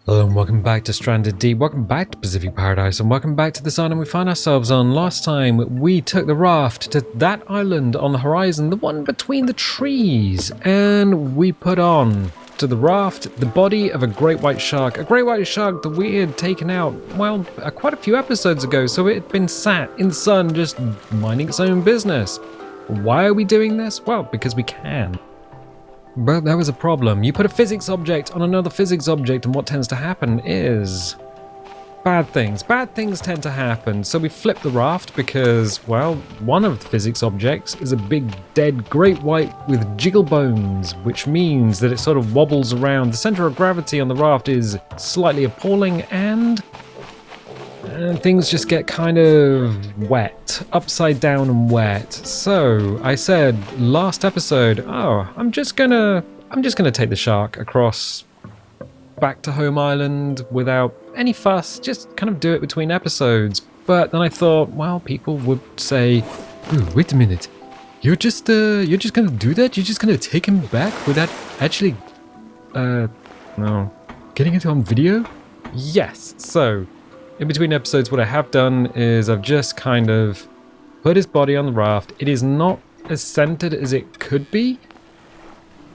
Hello and welcome back to Stranded Deep, welcome back to Pacific Paradise, and welcome back to this island we find ourselves on. Last time we took the raft to that island on the horizon, the one between the trees, and we put on to the raft the body of a great white shark that we had taken out, well, quite a few episodes ago, so it had been sat in the sun just minding its own business. Why are we doing this? Well, because we can. But there was a problem. You put a physics object on another physics object, and what tends to happen is bad things. Bad things tend to happen. So we flip the raft because, well, one of the physics objects is a big dead great white with jiggle bones, which means that it sort of wobbles around. The center of gravity on the raft is slightly appalling, and things just get kind of wet, upside down and wet. So I said last episode, I'm just gonna take the shark across back to home island without any fuss, just kind of do it between episodes. But then I thought, well, people would say, ooh, wait a minute, you're just gonna do that? You're just gonna take him back without actually getting it on video? Yes. So in between episodes, what I have done is I've just kind of put his body on the raft. It is not as centered as it could be.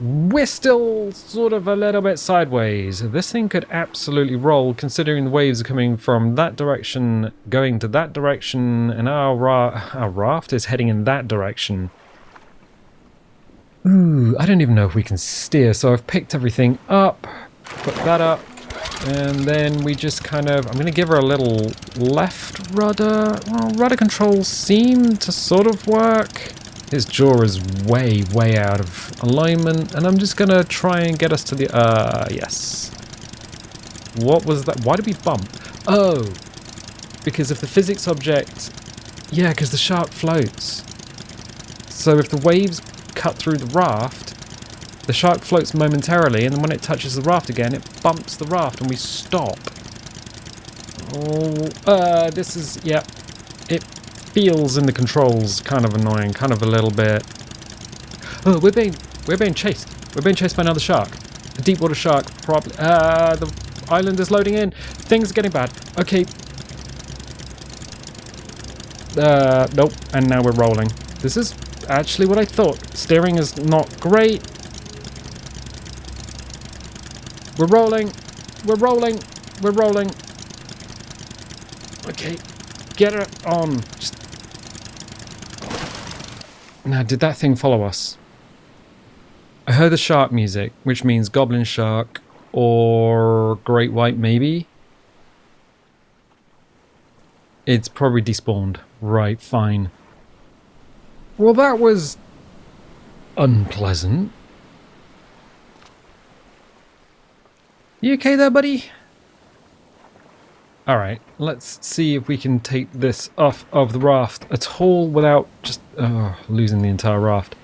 We're still sort of a little bit sideways. This thing could absolutely roll, considering the waves are coming from that direction, going to that direction, and our raft is heading in that direction. Ooh, I don't even know if we can steer, so I've picked everything up, put that up. And then we just kind of, I'm going to give her a little left rudder. Well, rudder controls seem to sort of work. His jaw is way, way out of alignment. And I'm just going to try and get us to the, yes. What was that? Why did we bump? Oh, because if the physics object, yeah, because the shark floats. So if the waves cut through the raft, the shark floats momentarily, and then when it touches the raft again, it bumps the raft and we stop. Oh, this is, yeah, it feels in the controls kind of annoying, kind of a little bit. Oh, we're being chased. We're being chased by another shark. A deep water shark, probably. The island is loading in. Things are getting bad. Okay. Nope. And now we're rolling. This is actually what I thought. Steering is not great. We're rolling. Okay, get her on. Just... Now, did that thing follow us? I heard the shark music, which means goblin shark or great white maybe. It's probably despawned. Right, fine. Well, that was unpleasant. You okay there, buddy? Alright, let's see if we can take this off of the raft at all without just losing the entire raft.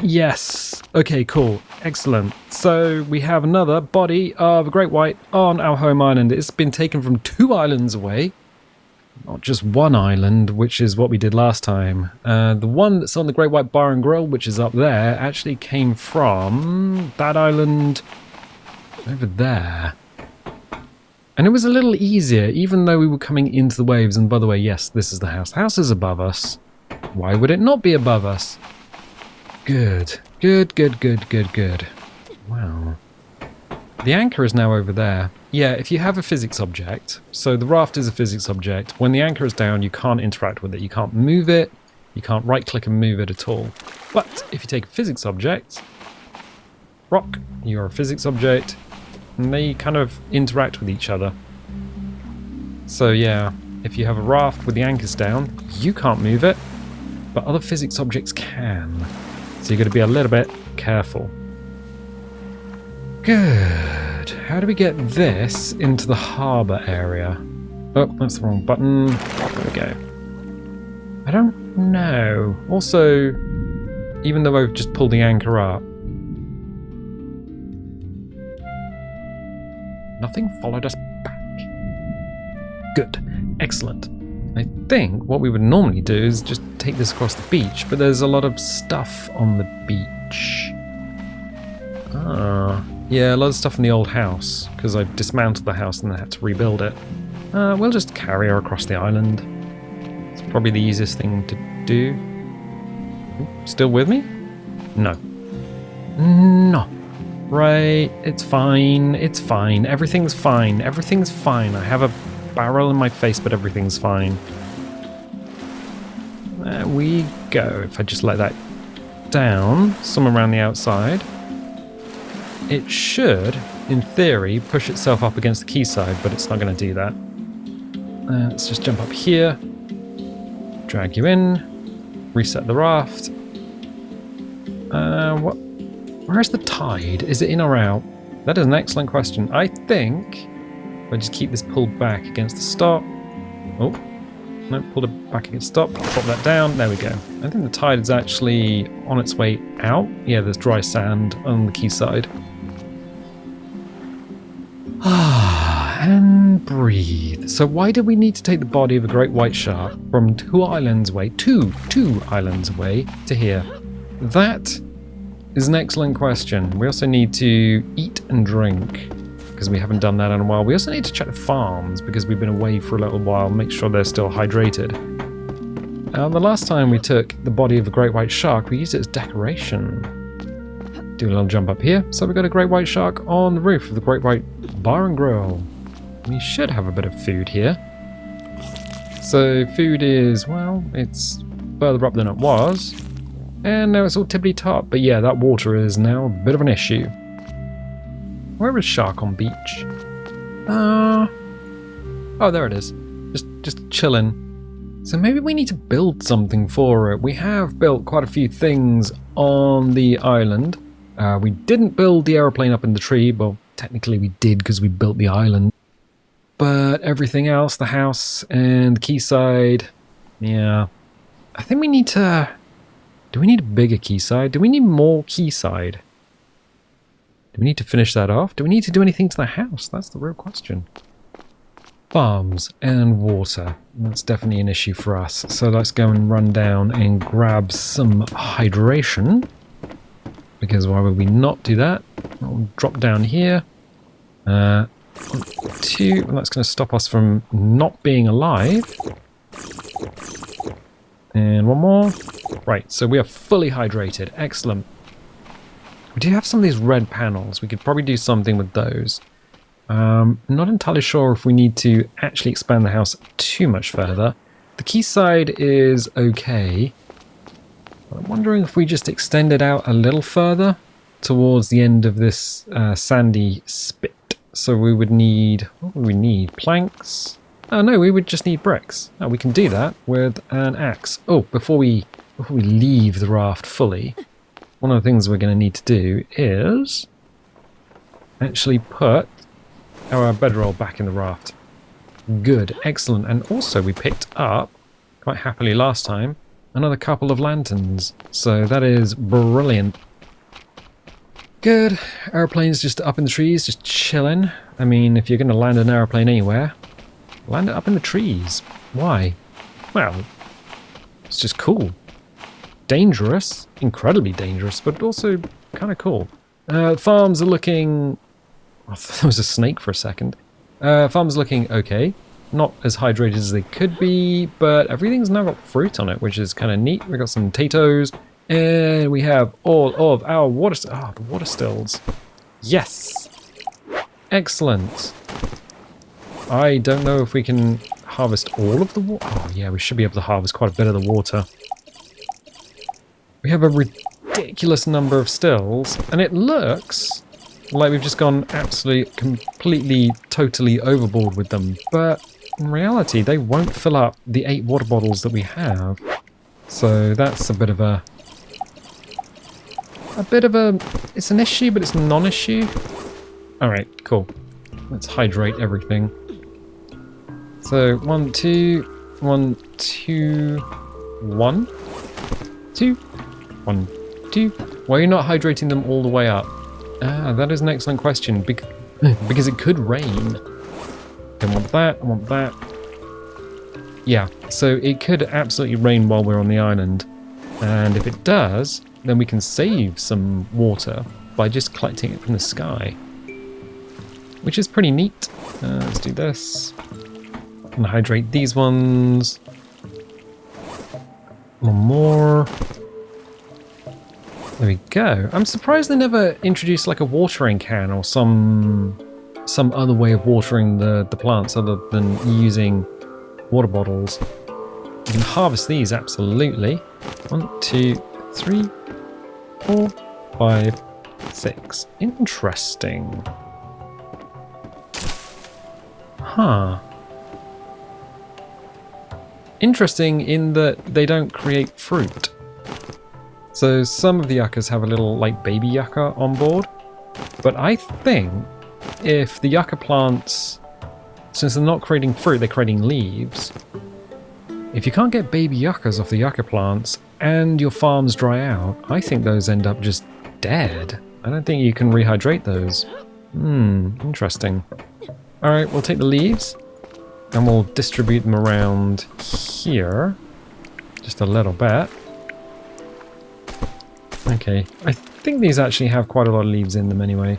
Yes. Okay, cool. Excellent. So we have another body of a great white on our home island. It's been taken from 2 islands away. Not just one island, which is what we did last time. The one that's on the Great White Bar and Grill, which is up there, actually came from that island over there. And it was a little easier, even though we were coming into the waves. And by the way, yes, this is the house. The house is above us. Why would it not be above us? Good. Good. Wow. The anchor is now over there. Yeah, if you have a physics object, so the raft is a physics object, when the anchor is down, you can't interact with it. You can't move it. You can't right-click and move it at all. But if you take a physics object, rock, you're a physics object, and they kind of interact with each other. So yeah, if you have a raft with the anchors down, you can't move it, but other physics objects can. So you've got to be a little bit careful. Good. How do we get this into the harbour area? Oh, that's the wrong button. There we go. I don't know. Also, even though I've just pulled the anchor up, nothing followed us back. Good. Excellent. I think what we would normally do is just take this across the beach, but there's a lot of stuff on the beach. Ah. Yeah, a lot of stuff in the old house, because I dismantled the house and then had to rebuild it. We'll just carry her across the island. It's probably the easiest thing to do. Ooh, still with me? No. No. Right, it's fine, it's fine, everything's fine, everything's fine. I have a barrel in my face, but everything's fine. There we go. If I just let that down, somewhere around the outside, it should, in theory, push itself up against the quayside, but it's not going to do that. Let's just jump up here, drag you in, reset the raft. Where's the tide? Is it in or out? That is an excellent question. I think if I just keep this pulled back against the stop. Oh, no, pulled it back against stop. Drop that down. There we go. I think the tide is actually on its way out. Yeah, there's dry sand on the quayside. And breathe. So why did we need to take the body of a great white shark from two islands away to here? That is an excellent question. We also need to eat and drink because we haven't done that in a while. We also need to check the farms because we've been away for a little while, make sure they're still hydrated. The last time we took the body of a great white shark, we used it as decoration. Do a little jump up here. So we've got a great white shark on the roof of the great white bar and grill. We should have a bit of food here. So food is, well, it's further up than it was. And now it's all tippity-top. But yeah, that water is now a bit of an issue. Where is shark on beach? Oh, there it is. Just chilling. So maybe we need to build something for it. We have built quite a few things on the island. We didn't build the aeroplane up in the tree. Well, technically we did because we built the island. But everything else, the house and the quayside, yeah. I think we need to... Do we need a bigger quayside? Do we need more quayside? Do we need to finish that off? Do we need to do anything to the house? That's the real question. Farms and water. That's definitely an issue for us. So let's go and run down and grab some hydration. Because why would we not do that? We'll drop down here. 2. Well, that's going to stop us from not being alive. And one more. Right, so we are fully hydrated. Excellent. We do have some of these red panels. We could probably do something with those. Not entirely sure if we need to actually expand the house too much further. The quayside is okay. I'm wondering if we just extend it out a little further towards the end of this sandy spit. So we would need, what would we need? Planks? Oh no, we would just need bricks. Oh, we can do that with an axe. Oh, before we leave the raft fully, one of the things we're going to need to do is actually put our bedroll back in the raft. Good, excellent. And also we picked up, quite happily last time, another couple of lanterns. So that is brilliant. Good. Airplane's just up in the trees, just chilling. I mean, if you're going to land an airplane anywhere, land it up in the trees. Why? Well, it's just cool. Dangerous, incredibly dangerous, but also kind of cool. Farms are looking... I thought there was a snake for a second. Farms are looking okay. Not as hydrated as they could be, but everything's now got fruit on it, which is kind of neat. We've got some potatoes, and we have all of our water... the water stills. Yes! Excellent. I don't know if we can harvest all of the water. Oh yeah, we should be able to harvest quite a bit of the water. We have a ridiculous number of stills, and it looks like we've just gone absolutely, completely, totally overboard with them. But in reality, they won't fill up the 8 water bottles that we have. So that's a bit of a... It's an issue, but it's a non-issue. Alright, cool. Let's hydrate everything. So, 1, 2, 1, 2, 1, 2, 1, 2. Why are you not hydrating them all the way up? That is an excellent question, because it could rain. I want that, I want that. Yeah, so it could absolutely rain while we're on the island. And if it does, then we can save some water. by just collecting it from the sky, which is pretty neat. Let's do this. And hydrate these ones. One more. There we go. I'm surprised they never introduced like a watering can or some other way of watering the plants other than using water bottles. You can harvest these, absolutely. 1, 2, 3, 4, 5, 6. Interesting. Huh. Interesting in that they don't create fruit. So some of the yuccas have a little like baby yucca on board. But I think if the yucca plants, since they're not creating fruit, they're creating leaves. If you can't get baby yuccas off the yucca plants and your farms dry out, I think those end up just dead. I don't think you can rehydrate those. Interesting. Alright, we'll take the leaves and we'll distribute them around here. Just a little bit. Okay, I think these actually have quite a lot of leaves in them anyway.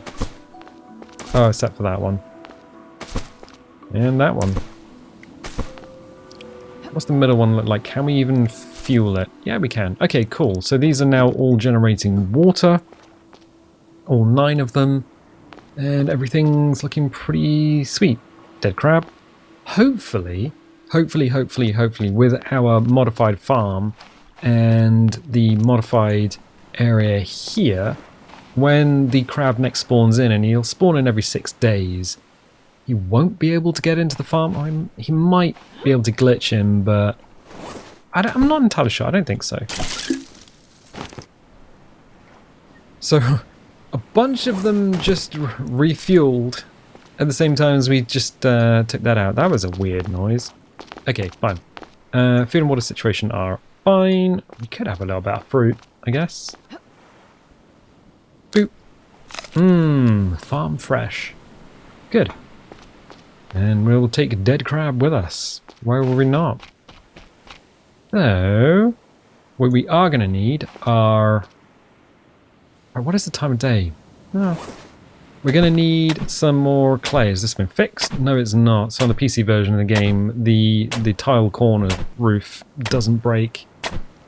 Oh, except for that one. And that one. What's the middle one look like? Can we even fuel it? Yeah, we can. Okay, cool. So these are now all generating water. All 9 of them. And everything's looking pretty sweet. Dead crab. Hopefully, with our modified farm and the modified area here, when the crab next spawns in, and he'll spawn in every 6 days, he won't be able to get into the farm. He might be able to glitch him, but I'm not entirely sure. I don't think so. So a bunch of them just refueled at the same time as we just took that out. That was a weird noise. Okay, fine. Food and water situation are fine. We could have a little bit of fruit, I guess. Boop. Farm fresh. Good. And we'll take dead crab with us. Why will we not? So, what we are going to need are... What is the time of day? Oh. We're going to need some more clay. Has this been fixed? No, it's not. So on the PC version of the game, the tile corner roof doesn't break.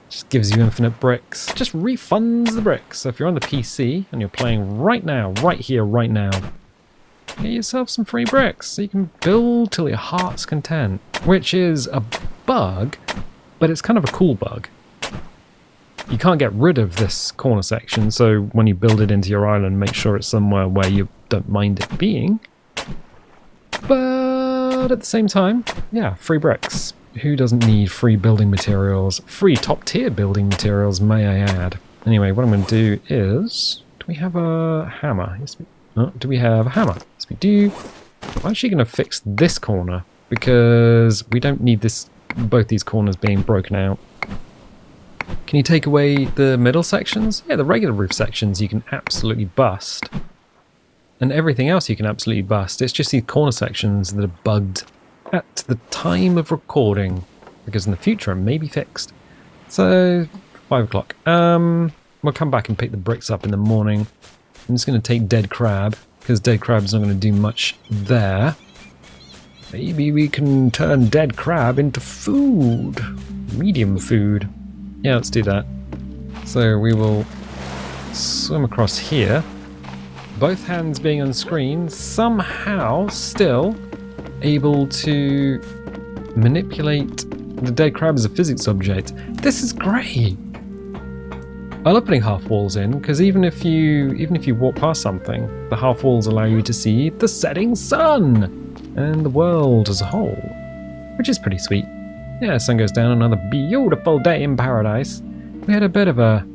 Just gives you infinite bricks. Just refunds the bricks. So if you're on the PC and you're playing right now, right here, right now, get yourself some free bricks so you can build till your heart's content. Which is a bug, but it's kind of a cool bug. You can't get rid of this corner section, so when you build it into your island, make sure it's somewhere where you don't mind it being. But at the same time, yeah, free bricks. Who doesn't need free building materials? Free top tier building materials, may I add. Anyway, what I'm going to do is... Do we have a hammer? Yes, do we have a hammer? Yes, we do. I'm actually going to fix this corner, because we don't need this, both these corners being broken out. Can you take away the middle sections? Yeah, the regular roof sections you can absolutely bust. And everything else you can absolutely bust. It's just these corner sections that are bugged at the time of recording, because in the future it may be fixed. So, 5 o'clock. We'll come back and pick the bricks up in the morning. I'm just going to take dead crab, because dead crab's not going to do much there. Maybe we can turn dead crab into food. Medium food. Yeah, let's do that. So we will swim across here. Both hands being on screen, somehow still able to manipulate the dead crab as a physics object. This is great! I love putting half walls in, because even if you walk past something, the half walls allow you to see the setting sun and the world as a whole, which is pretty sweet. Yeah, sun goes down, another beautiful day in paradise. We had a bit of an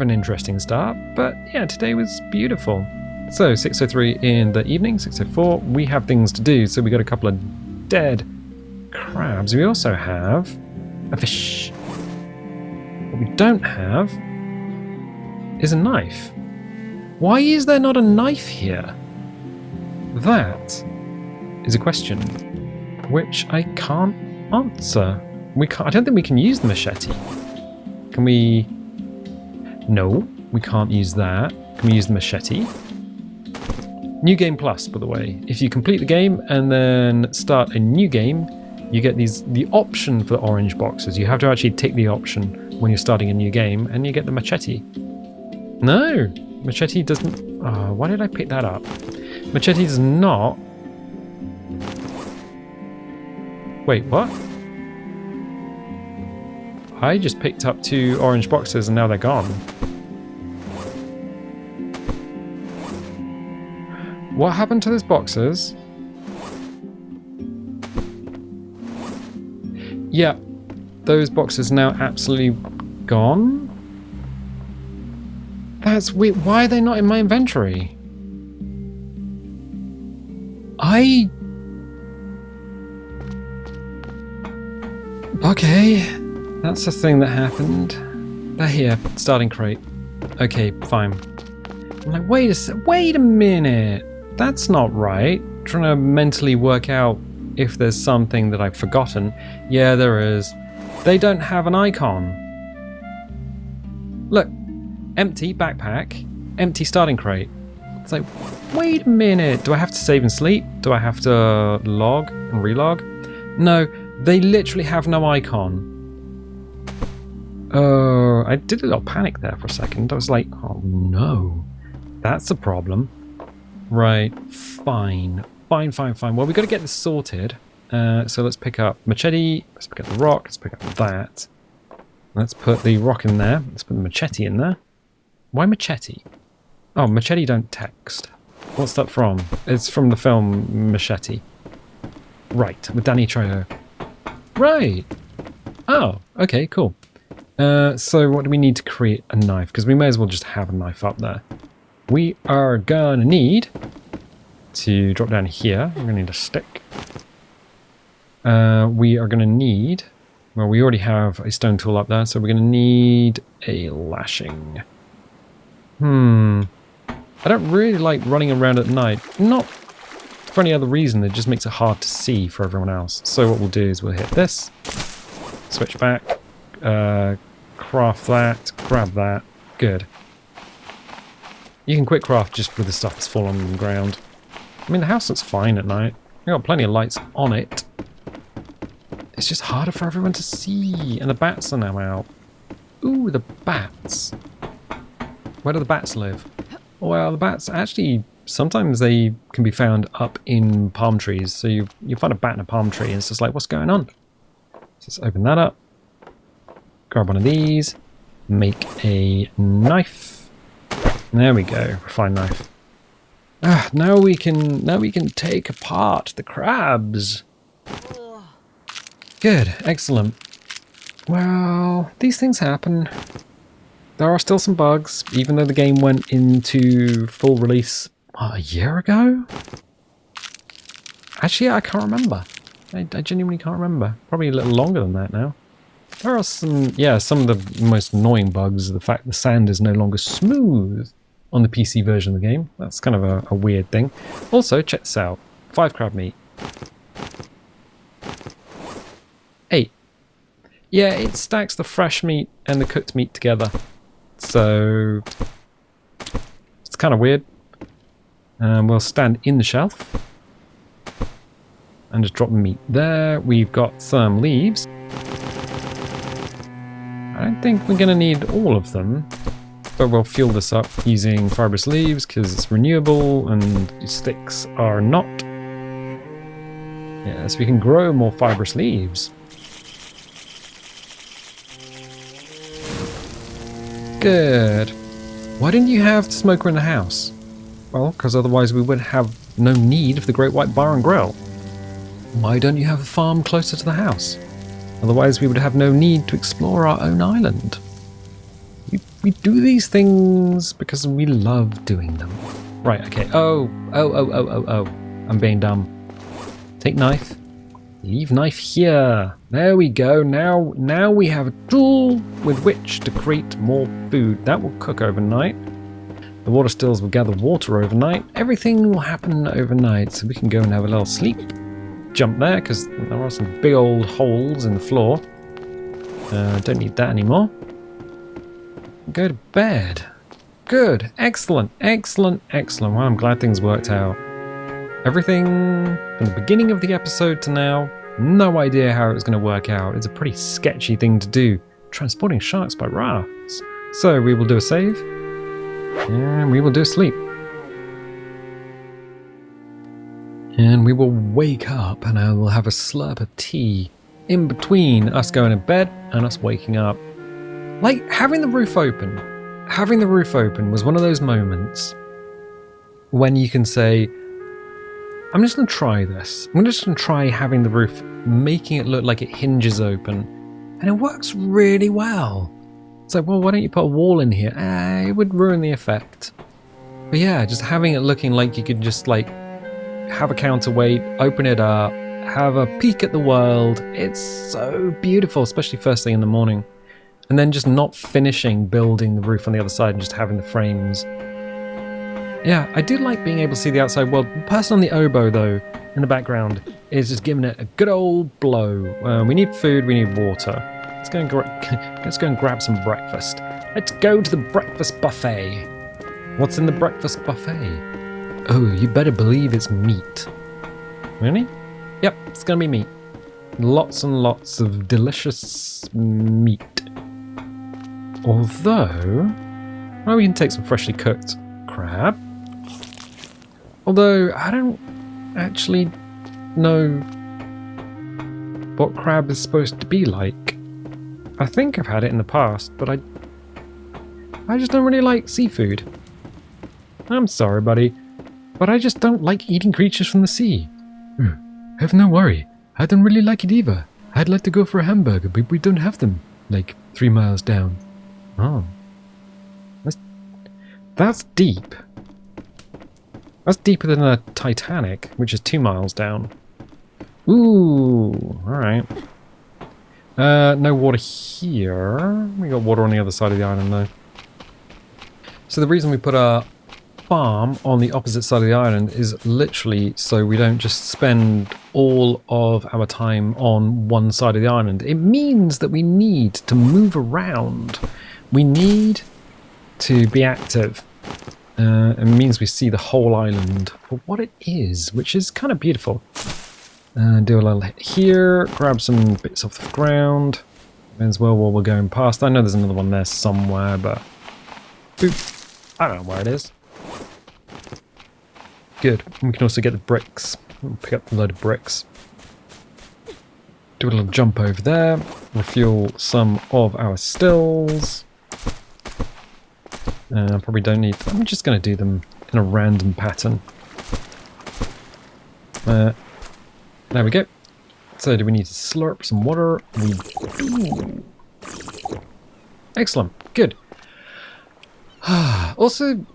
interesting start, but yeah, today was beautiful. So 6:03 in the evening, 6:04, we have things to do. So we got a couple of dead crabs. We also have a fish. What we don't have is a knife. Why is there not a knife here? That is a question which I can't answer. I don't think we can use the machete. Can we? No. We can't use that. Can we use the machete? New Game Plus, by the way. If you complete the game and then start a new game, you get the option for the orange boxes. You have to actually tick the option when you're starting a new game, and you get the machete. No, machete doesn't. Oh, why did I pick that up? Machete does not. Wait, what? I just picked up 2 orange boxes and now they're gone. What happened to those boxes? Yeah, those boxes now absolutely gone. That's weird. Why are they not in my inventory? Okay, that's the thing that happened. They're here, starting crate. Okay, fine. I'm like, wait a minute. That's not right. Trying to mentally work out if there's something that I've forgotten. Yeah, there is. They don't have an icon. Look, empty backpack, empty starting crate. It's like, wait a minute. Do I have to save and sleep? Do I have to log and relog? No, they literally have no icon. Oh, I did a little panic there for a second. I was like, oh no, that's a problem. Right, fine. Well, we've got to get this sorted. So let's pick up machete. Let's pick up the rock. Let's pick up that. Let's put the rock in there. Let's put the machete in there. Why machete? Oh, machete don't text. What's that from? It's from the film Machete. Right, with Danny Trejo. Right. Oh, okay, cool. So what do we need to create a knife? Because we may as well just have a knife up there. We are gonna need to drop down here. We're gonna need a stick. We are gonna need... Well, we already have a stone tool up there, so we're gonna need a lashing. I don't really like running around at night. Not for any other reason, it just makes it hard to see for everyone else. So what we'll do is we'll hit this, switch back, craft that, grab that, good. You can quick craft just with the stuff that's fallen on the ground. I mean, the house looks fine at night. We've got plenty of lights on it. It's just harder for everyone to see, and the bats are now out. Ooh, the bats. Where do the bats live? Well, the bats actually, sometimes they can be found up in palm trees. So you find a bat in a palm tree and it's just like, what's going on? So let's open that up. Grab one of these. Make a knife. There we go, refined knife. Now we can take apart the crabs. Good, excellent. Well, these things happen. There are still some bugs, even though the game went into full release a year ago? Actually, I can't remember. I genuinely can't remember. Probably a little longer than that now. There are some, yeah, some of the most annoying bugs. The fact the sand is no longer smooth on the PC version of the game. That's kind of a weird thing. Also, check this out. 5 crab meat. 8. Yeah, it stacks the fresh meat and the cooked meat together. So it's kind of weird. We'll stand in the shelf and just drop the meat there. We've got some leaves. I don't think we're going to need all of them, but we'll fuel this up using fibrous leaves because it's renewable and sticks are not. Yeah, so we can grow more fibrous leaves. Good. Why didn't you have the smoker in the house? Well, because otherwise we would have no need for the Great White Bar and Grill. Why don't you have a farm closer to the house? Otherwise we would have no need to explore our own island. We do these things because we love doing them. Right, okay. Oh. I'm being dumb. Take knife. Leave knife here. There we go. Now we have a tool with which to create more food. That will cook overnight. The water stills will gather water overnight. Everything will happen overnight, so we can go and have a little sleep. Jump there, because there are some big old holes in the floor. Don't need that anymore. Go to bed. good. Excellent, excellent, excellent. Well, I'm glad things worked out. Everything from the beginning of the episode to now, no idea how it was going to work out. It's a pretty sketchy thing to do, transporting sharks by rafts. So we will do a save, and we will do a sleep. And we will wake up, and I will have a slurp of tea in between us going to bed and us waking up. Like, having the roof open was one of those moments when you can say, I'm just going to try this. I'm just going to try having the roof, making it look like it hinges open. And it works really well. It's like, well, why don't you put a wall in here? It would ruin the effect. But yeah, just having it looking like you could just like have a counterweight, open it up, have a peek at the world. It's so beautiful, especially first thing in the morning. And then just not finishing building the roof on the other side and just having the frames. Yeah, I do like being able to see the outside world. The person on the oboe, though, in the background, is just giving it a good old blow. We need food, we need water. Let's go and grab some breakfast. Let's go to the breakfast buffet. What's in the breakfast buffet? Oh, you better believe it's meat. Really? Yep, it's gonna be meat. Lots and lots of delicious meat. Although, well, we can take some freshly cooked crab. Although, I don't actually know what crab is supposed to be like. I think I've had it in the past, but I just don't really like seafood. I'm sorry, buddy, but I just don't like eating creatures from the sea. Have no worry. I don't really like it either. I'd like to go for a hamburger, but we don't have them, like 3 miles down. Oh. That's deep. That's deeper than the Titanic, which is 2 miles down. Ooh, alright. No water here. We got water on the other side of the island, though. So the reason we put our farm on the opposite side of the island is literally so we don't just spend all of our time on one side of the island. It means that we need to move around. We need to be active. It means we see the whole island for what it is, which is kind of beautiful. Do a little hit here, grab some bits off the ground as well while we're going past. I know there's another one there somewhere, but boop. I don't know where it is. Good. We can also get the bricks. We'll pick up a load of bricks. Do a little jump over there. Refuel some of our stills. Probably don't need... I'm just going to do them in a random pattern. There we go. So do we need to slurp some water? We do. Excellent. Good. Also,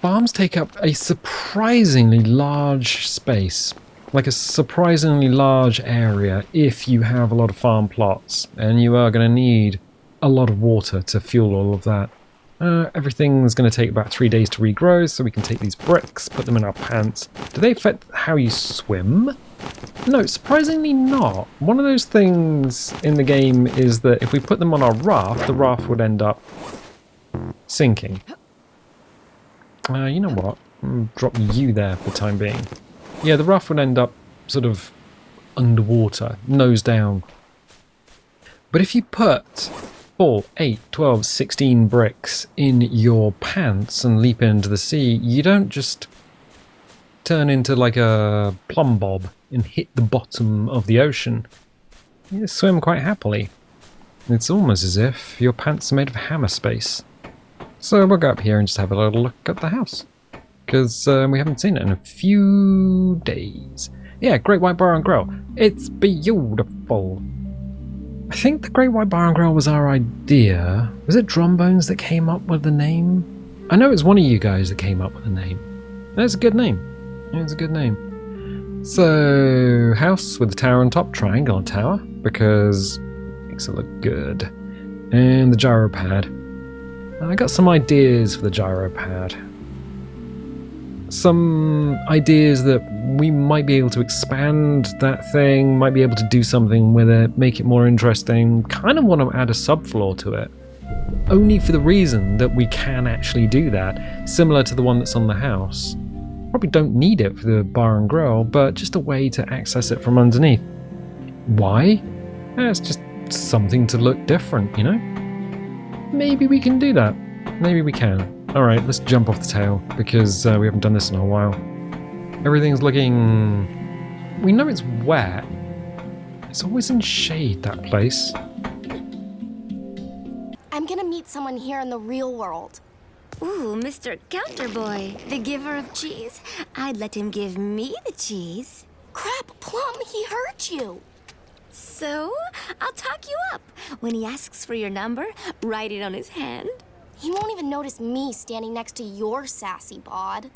farms take up a surprisingly large space. Like a surprisingly large area if you have a lot of farm plots. And you are going to need a lot of water to fuel all of that. Everything's going to take about 3 days to regrow, so we can take these bricks, put them in our pants. Do they affect how you swim? No, surprisingly not. One of those things in the game is that if we put them on our raft, the raft would end up sinking. You know what? I'll drop you there for the time being. Yeah, the raft would end up sort of underwater, nose down. But if you put 4, 8, 12, 16 bricks in your pants and leap into the sea, you don't just turn into like a plumb bob and hit the bottom of the ocean. You swim quite happily. It's almost as if your pants are made of hammer space. So we'll go up here and just have a little look at the house. Because we haven't seen it in a few days. Yeah, Great White Bar and Grill. It's beautiful. I think the Great White Bar and Grill was our idea. Was it Drumbones that came up with the name? I know it was one of you guys that came up with the name. That's a good name. It's a good name. So, house with the tower on top, triangular tower, because it makes it look good. And the gyro pad. I got some ideas for the gyro pad. Some ideas that we might be able to expand that thing, might be able to do something with it, make it more interesting. Kind of want to add a subfloor to it. only for the reason that we can actually do that, similar to the one that's on the house. Probably don't need it for the bar and grill, but just a way to access it from underneath. Why? It's just something to look different, you know? Maybe we can do that. Maybe we can. Alright, let's jump off the tail, because we haven't done this in a while. Everything's looking... We know it's wet. It's always in shade, that place. I'm gonna meet someone here in the real world. Ooh, Mr. Counter Boy, the giver of cheese. I'd let him give me the cheese. Crap, Plum, he heard you. So, I'll talk you up. When he asks for your number, write it on his hand. He won't even notice me standing next to your sassy bod.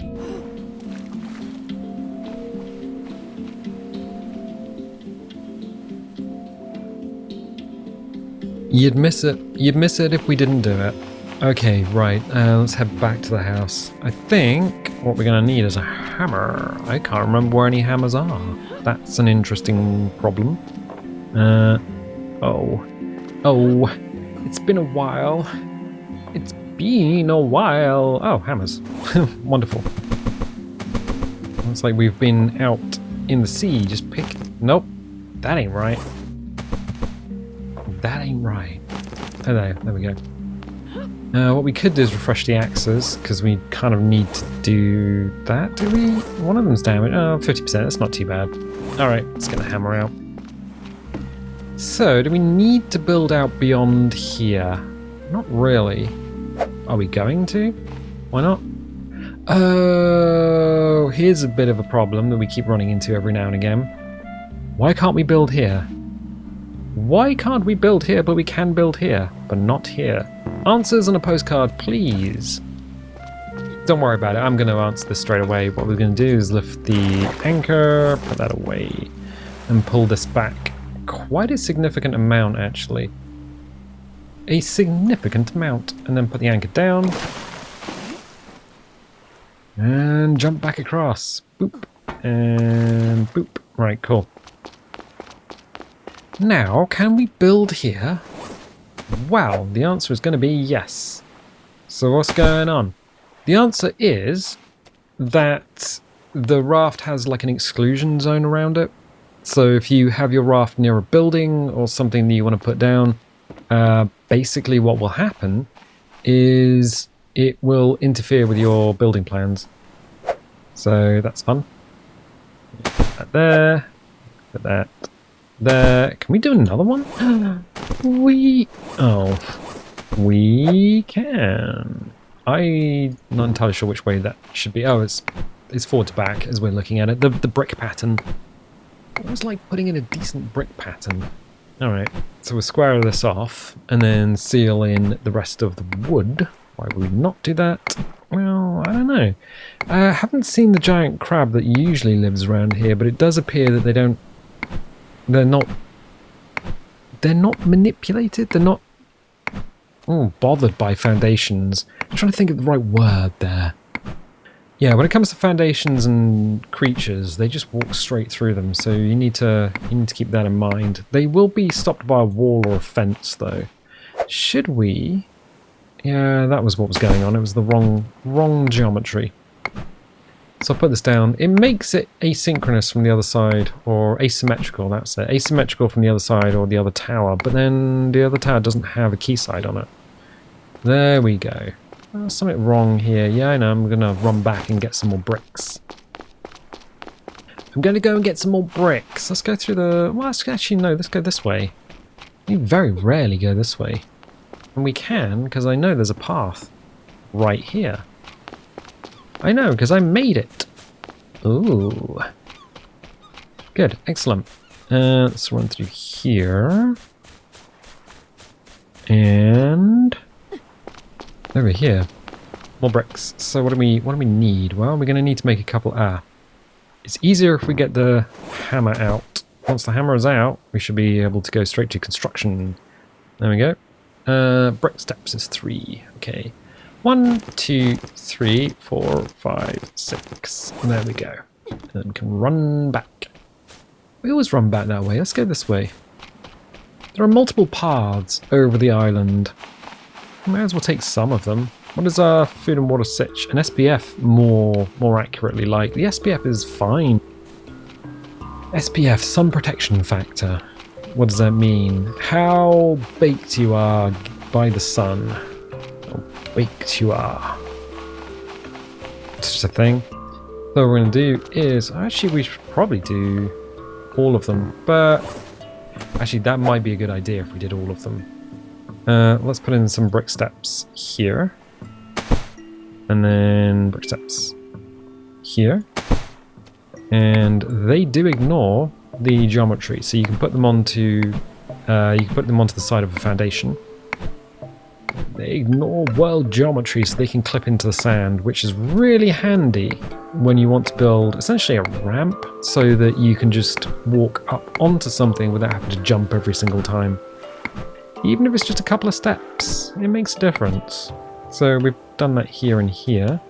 You'd miss it. You'd miss it if we didn't do it. Okay, right. Let's head back to the house. I think what we're going to need is a hammer. I can't remember where any hammers are. That's an interesting problem. Oh, it's been a while. It's been a while. Oh, hammers. Wonderful. Looks like we've been out in the sea. Just pick. Nope, that ain't right. That ain't right. Oh, there we go. What we could do is refresh the axes, because we kind of need to do that, do we? One of them's damaged. Oh, 50%, that's not too bad. Alright, let's get the hammer out. So, do we need to build out beyond here? Not really. Are we going to? Why not? Oh, here's a bit of a problem that we keep running into every now and again. Why can't we build here? Why can't we build here, but we can build here, but not here? Answers on a postcard, please. Don't worry about it, I'm going to answer this straight away. What we're going to do is lift the anchor, put that away, and pull this back. Quite a significant amount, actually. A significant amount. And then put the anchor down. And jump back across. Boop. And boop. Right, cool. Now, can we build here? Well, the answer is going to be yes. So what's going on? The answer is that the raft has like an exclusion zone around it. So if you have your raft near a building or something that you want to put down, basically what will happen is it will interfere with your building plans. So that's fun. Put that there. Put that there. Can we do another one? We can. I'm not entirely sure which way that should be. Oh, it's forward to back as we're looking at it. The brick pattern. It was like putting in a decent brick pattern. Alright, so we'll square this off and then seal in the rest of the wood. Why would we not do that? Well, I don't know. I haven't seen the giant crab that usually lives around here, but it does appear that they're not manipulated, they're not bothered by foundations. I'm trying to think of the right word there. Yeah, when it comes to foundations and creatures, they just walk straight through them, so you need to keep that in mind. They will be stopped by a wall or a fence, though. Should we? Yeah, that was what was going on. It was the wrong geometry. So I'll put this down. It makes it asynchronous from the other side, or asymmetrical, that's it. Asymmetrical from the other side or the other tower, but then the other tower doesn't have a quayside on it. There we go. There's something wrong here. Yeah, I know. I'm going to run back and get some more bricks. I'm going to go and get some more bricks. Let's go through the... Well, actually, no. Let's go this way. We very rarely go this way. And we can, because I know there's a path right here. I know, because I made it. Ooh. Good. Excellent. Let's run through here. And... over here. More bricks. So what do we need? Well, we're going to need to make a couple... It's easier if we get the hammer out. Once the hammer is out, we should be able to go straight to construction. There we go. Brick steps is 3. Okay. 1, 2, 3, 4, 5, 6. There we go. And then we can run back. We always run back that way. Let's go this way. There are multiple paths over the island. May as well take some of them. What is our food and water sitch? An SPF, more accurately like. The SPF is fine. SPF, sun protection factor. What does that mean? How baked you are by the sun. How baked you are. It's just a thing. So what we're going to do is... Actually, we should probably do all of them. But actually, that might be a good idea if we did all of them. Let's put in some brick steps here. And then brick steps here. And they do ignore the geometry, so you can put them onto the side of a foundation. They ignore world geometry, so they can clip into the sand, which is really handy when you want to build essentially a ramp, so that you can just walk up onto something without having to jump every single time. Even if it's just a couple of steps, it makes a difference. So we've done that here and here.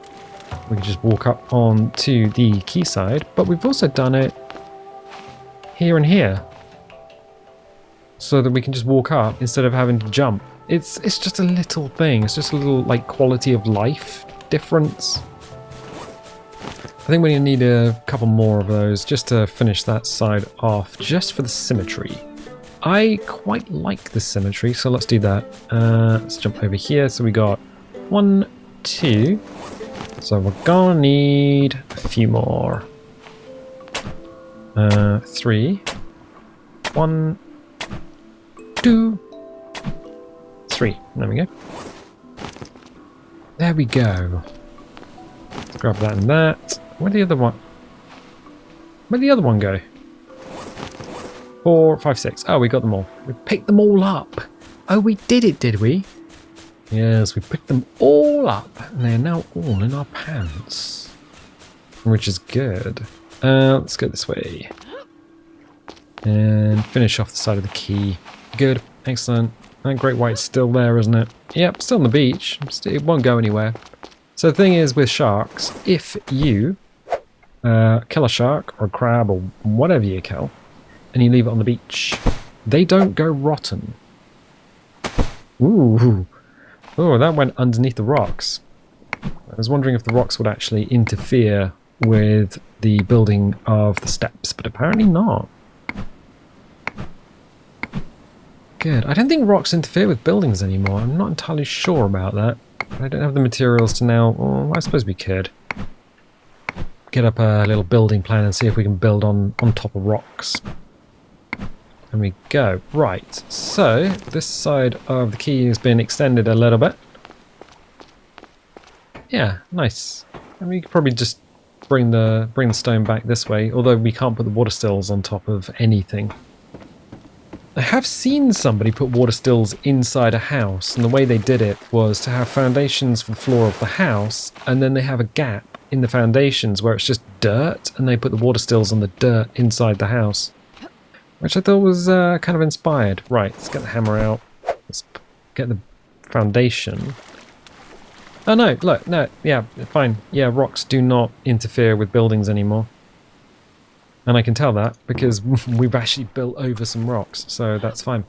We can just walk up onto the quayside, but we've also done it here and here, so that we can just walk up instead of having to jump. It's just a little thing. It's just a little like quality of life difference. I think we're gonna need a couple more of those just to finish that side off, just for the symmetry. I quite like the symmetry, so let's do that. Let's jump over here. So we got 1, 2. So we're gonna need a few more. 3. 1, 2, 3. There we go. There we go. Let's grab that and that. Where'd the other one? Where'd the other one go? 4, 5, 6. Oh, we got them all. We picked them all up. Oh, we did it, did we? Yes, we picked them all up, and they're now all in our pants, which is good. Let's go this way and finish off the side of the quay. Good, excellent. That great white's still there, isn't it? Yep, still on the beach. It won't go anywhere. So the thing is with sharks, if you kill a shark or a crab or whatever you kill, and you leave it on the beach, they don't go rotten. Ooh. Oh, that went underneath the rocks. I was wondering if the rocks would actually interfere with the building of the steps, but apparently not. Good. I don't think rocks interfere with buildings anymore. I'm not entirely sure about that. I don't have the materials to now... Oh, I suppose we could get up a little building plan and see if we can build on top of rocks. There we go. Right, so this side of the quay has been extended a little bit. Yeah, nice. And we could probably just bring the stone back this way, although we can't put the water stills on top of anything. I have seen somebody put water stills inside a house, and the way they did it was to have foundations for the floor of the house, and then they have a gap in the foundations where it's just dirt, and they put the water stills on the dirt inside the house. Which I thought was kind of inspired. Right, let's get the hammer out. Let's get the foundation. Oh no, look, no, yeah, fine. Yeah, rocks do not interfere with buildings anymore. And I can tell that because we've actually built over some rocks, so that's fine.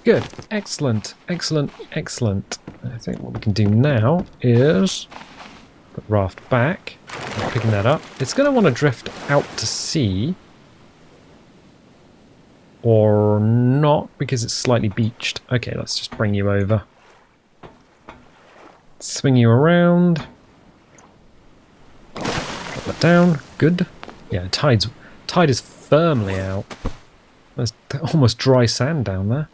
Good, excellent, excellent, excellent. I think what we can do now is put the raft back. Picking that up. It's going to want to drift out to sea. Or not, because it's slightly beached. Okay, let's just bring you over. Swing you around. Drop that down. Good. Yeah, tide is firmly out. There's almost dry sand down there.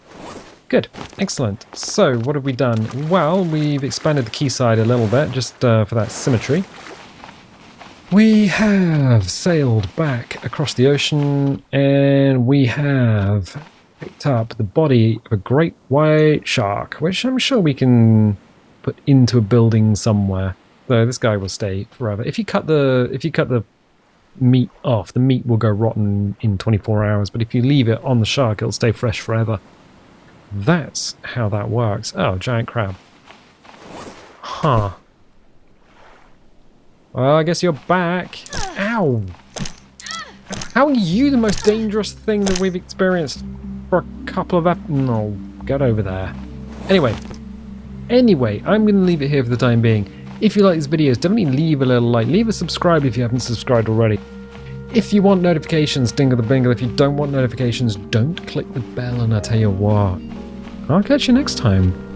Good. Excellent. So, what have we done? Well, we've expanded the quayside a little bit, just for that symmetry. We have sailed back across the ocean, and we have picked up the body of a great white shark, which I'm sure we can put into a building somewhere. So this guy will stay forever. If you cut the meat off, the meat will go rotten in 24 hours, but if you leave it on the shark, it'll stay fresh forever. That's how that works. Oh, giant crab. Huh. Well, I guess you're back. Ow! How are you the most dangerous thing that we've experienced for a couple of... No, get over there. Anyway, Anyway, I'm going to leave it here for the time being. If you like these videos, definitely leave a little like, leave a subscribe if you haven't subscribed already. If you want notifications, dingle the bingle. If you don't want notifications, don't click the bell, and I'll tell you what, I'll catch you next time.